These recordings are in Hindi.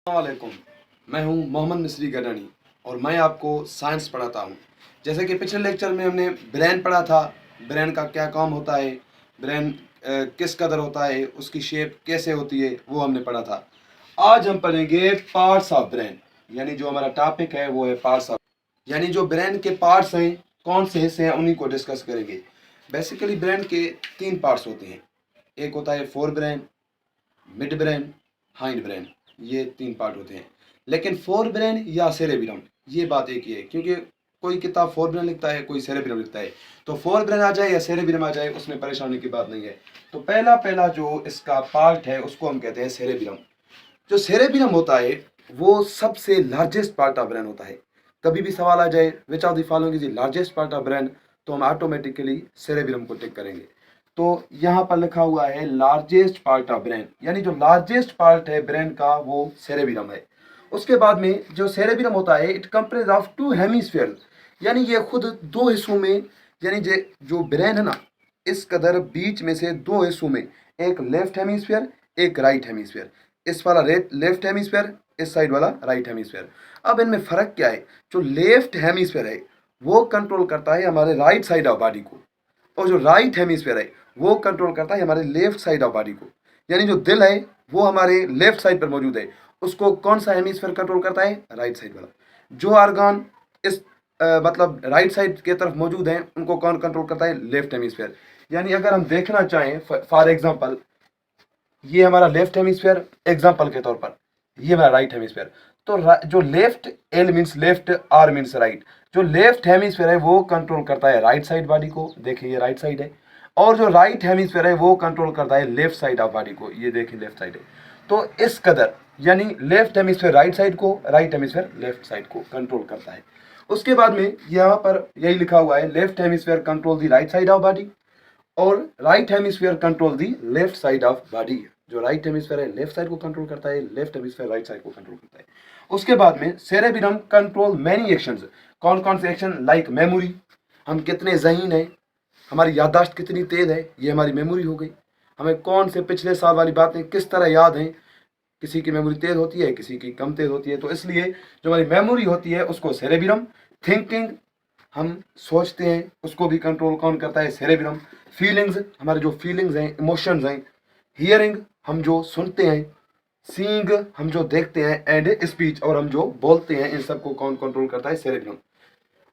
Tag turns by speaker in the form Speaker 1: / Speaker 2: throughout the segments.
Speaker 1: वालेकुम। मैं हूं मोहम्मद मिस्री गडानी और मैं आपको साइंस पढ़ाता हूं। जैसे कि पिछले लेक्चर में हमने ब्रेन पढ़ा था, ब्रेन का क्या काम होता है, ब्रेन किस कदर होता है, उसकी शेप कैसे होती है, वो हमने पढ़ा था। आज हम पढ़ेंगे पार्ट्स ऑफ ब्रेन, यानी जो हमारा टॉपिक है वो है पार्ट्स ऑफ, यानी जो ब्रेन के पार्ट्स हैं, कौन से हिस्से हैं, उन्हीं को डिस्कस करेंगे। बेसिकली ब्रेन के 3 पार्ट्स होते हैं। एक होता है fore brain, mid brain, hind brain. ये 3 पार्ट होते हैं। लेकिन फोर ब्रेन या सेरेब्रम, ये बात एक ही है, क्योंकि कोई किताब फोर ब्रेन लिखता है, कोई सेरेब्रम लिखता है। तो फोर ब्रेन आ जाए या सेरेब्रम आ जाए, उसमें परेशानी की बात नहीं है। तो पहला पहला जो इसका पार्ट है उसको हम कहते हैं सेरेब्रम। जो सेरेब्रम होता है वो सबसे लार्जेस्ट पार्ट ऑफ ब्रेन होता है। कभी भी सवाल आ जाए which of the following is the largest part of brain, तो हम ऑटोमेटिकली सेरेब्रम को टिक करेंगे। तो यहाँ पर लिखा हुआ है लार्जेस्ट पार्ट ऑफ ब्रेन, यानी जो लार्जेस्ट पार्ट है ब्रेन का वो सेरेब्रम है। उसके बाद में जो सेरेब्रम होता है इट कंप्रेज ऑफ 2 हेमिस्फीयर, यानी ये खुद 2 हिस्सों में, यानी जो ब्रेन है ना, इस कदर बीच में से 2 हिस्सों में, एक लेफ्ट हेमिस्फीयर एक राइट हेमिस्फीयर। इस वाला लेफ्ट हेमिस्फीयर, इस साइड वाला राइट हेमिस्फीयर। अब इनमें फर्क क्या है? जो लेफ्ट हेमिस्फीयर है वो कंट्रोल करता है हमारे राइट साइड ऑफ बॉडी को, और जो राइट हेमिस्फीयर है वो कंट्रोल करता है हमारे लेफ्ट साइड ऑफ बॉडी को। यानी जो दिल है वो हमारे लेफ्ट साइड पर मौजूद है, उसको कौन सा हेमिस्फीयर कंट्रोल करता है? राइट साइड वाला। जो ऑर्गन इस मतलब राइट साइड के तरफ मौजूद हैं उनको कौन कंट्रोल करता है? Left hemisphere. यानी अगर हम देखना चाहें फॉर एग्जांपल, ये हमारा लेफ्ट हेमिस्फीयर, एग्जांपल के तौर पर ये हमारा राइट हेमिस्फीयर। तो जो left, L means left, R means right, जो लेफ्ट हेमिस्फीयर है वो कंट्रोल करता है राइट साइड बॉडी को, देखिए ये राइट साइड है। और जो राइट हेमिस्फीयर है वो कंट्रोल करता है लेफ्ट साइड ऑफ बॉडी को, ये देखिए लेफ्ट साइड है। तो इस कदर, यानी लेफ्ट हेमिस्फीयर राइट साइड को, राइट हेमिस्फीयर लेफ्ट साइड को कंट्रोल करता है। उसके बाद में यहाँ पर यही लिखा हुआ है, left hemisphere control the right side of body और right hemisphere control the left side of body. जो राइट हेमिस्फीयर है लेफ्ट साइड को कंट्रोल करता है, लेफ्ट हेमिस्फीयर राइट साइड को कंट्रोल करता है। उसके बाद में सेरेब्रम कंट्रोल मैनी एक्शंस। कौन कौन से एक्शन? लाइक मेमोरी, हम कितने ज़हीन हैं, हमारी याददाश्त कितनी तेज है, ये हमारी मेमोरी हो गई। हमें कौन से पिछले साल वाली बातें किस तरह याद हैं, किसी की मेमोरी तेज होती है, किसी की कम तेज होती है, तो इसलिए जो हमारी मेमोरी होती है उसको सेरेब्रम। थिंकिंग, हम सोचते हैं, उसको भी कंट्रोल कौन करता है? सेरेब्रम। फीलिंग्स, हमारे जो फीलिंग्स हैं, इमोशंस हैं। हियरिंग, हम जो सुनते हैं। सीइंग, हम जो देखते हैं। एंड स्पीच, और हम जो बोलते हैं, इन सबको कौन कंट्रोल करता है? सेरेब्रम।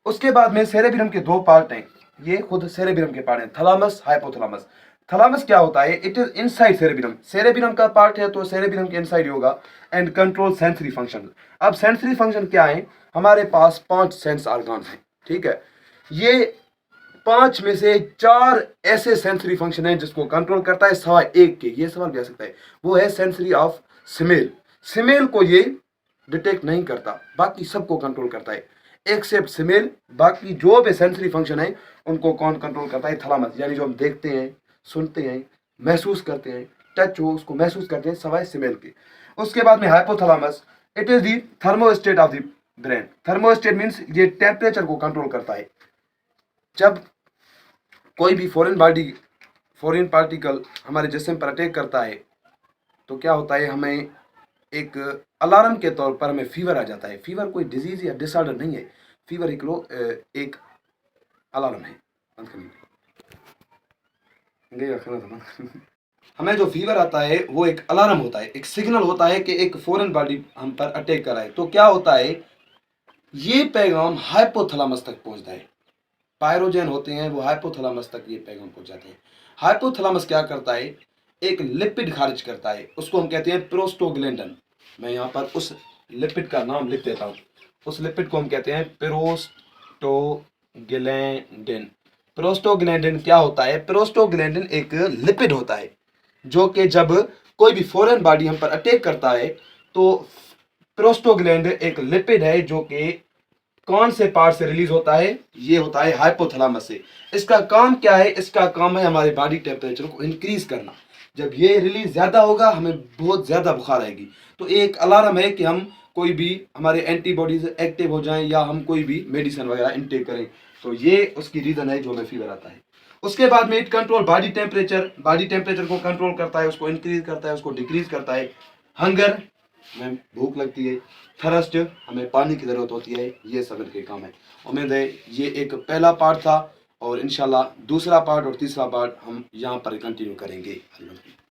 Speaker 1: उसके बाद में सेरेब्रम के 2 पार्ट हैं, ये खुद सेरेब्रम के पार्ट हैं, थैलेमस, हाइपोथैलेमस। थैलेमस क्या होता है? It is inside cerebrum, cerebrum का पार्ट है तो सेरेब्रम के इनसाइड होगा। And control sensory function. अब सेंसरी फंक्शन क्या है? हमारे पास 5 सेंस ऑर्गन्स हैं, ठीक है। ये 5 में से 4 ऐसे सेंसरी फंक्शन हैं जिसको कंट्रोल करता है, सवा एक के। ये सवाल भी आ सकता है, वो है सेंसरी ऑफ स्मेल। स्मेल को ये डिटेक्ट नहीं करता, बाकी सबको कंट्रोल करता है एक्सेप्ट स्मेल। बाकी जो भी सेंसरी फंक्शन है उनको कौन कंट्रोल करता है? थैलेमस। यानी जो हम देखते हैं, सुनते हैं, महसूस करते हैं, टच हो उसको महसूस करते हैं, सवाए स्मेल के। उसके बाद में hypothalamus, it is the thermostat of the brain. Thermostat means ये टेम्परेचर को कंट्रोल करता है। जब कोई भी फॉरेन पार्टिकल हमारे जिस्म पर अटैक करता है तो क्या होता है? हमें एक अलार्म के तौर पर हमें फीवर आ जाता है। फीवर कोई डिजीज या डिसऑर्डर नहीं है, फीवर एक अलार्म है। बंद करनी गई रखना था। हमें जो फीवर आता है वो एक अलार्म होता है, एक सिग्नल होता है कि एक फॉरेन बॉडी हम पर अटैक कर रहा है। तो क्या होता है? ये पैगाम हाइपोथैलेमस तक पहुंचता है। पायरोजेन होते हैं वो हाइपोथैलेमस तक ये पैगाम पहुंच जाते हैं। हाइपोथैलेमस क्या करता है? एक लिपिड खारिज करता है, उसको हम कहते हैं प्रोस्टोग्लैंडिन। मैं यहाँ पर उस लिपिड का नाम लिख देता हूँ। उस लिपिड को हम कहते हैं प्रोस्टोग्लैंडिन। प्रोस्टोग्लैंडिन क्या होता है? प्रोस्टोग्लैंडिन एक लिपिड होता है जो कि जब कोई भी फॉरेन बॉडी हम पर अटैक करता है तो प्रोस्टोग्लैंडिन एक लिपिड है जो कि कौन से पार्ट से रिलीज होता है? ये होता है हाइपोथैलेमस से। इसका काम क्या है? इसका काम है हमारे बॉडी टेम्परेचर को इंक्रीज करना। जब ये रिलीज ज्यादा होगा हमें बहुत ज्यादा बुखार आएगी, तो एक अलार्म है कि हम कोई भी हमारे एंटीबॉडीज एक्टिव हो जाएं या हम कोई भी मेडिसिन वगैरह इनटेक करें। तो ये उसकी रीजन है जो हमें फीवर आता है। उसके बाद में it control body temperature. Body temperature को कंट्रोल करता है, उसको इंक्रीज करता है, उसको डिक्रीज करता है। हंगर, हमें भूख लगती है, थर्स्ट, हमें पानी की ज़रूरत होती है। ये सब इनके काम है। उम्मीद है ये एक पहला पार्ट था और इंशाल्लाह दूसरा पार्ट और तीसरा पार्ट हम यहाँ पर कंटिन्यू करेंगे।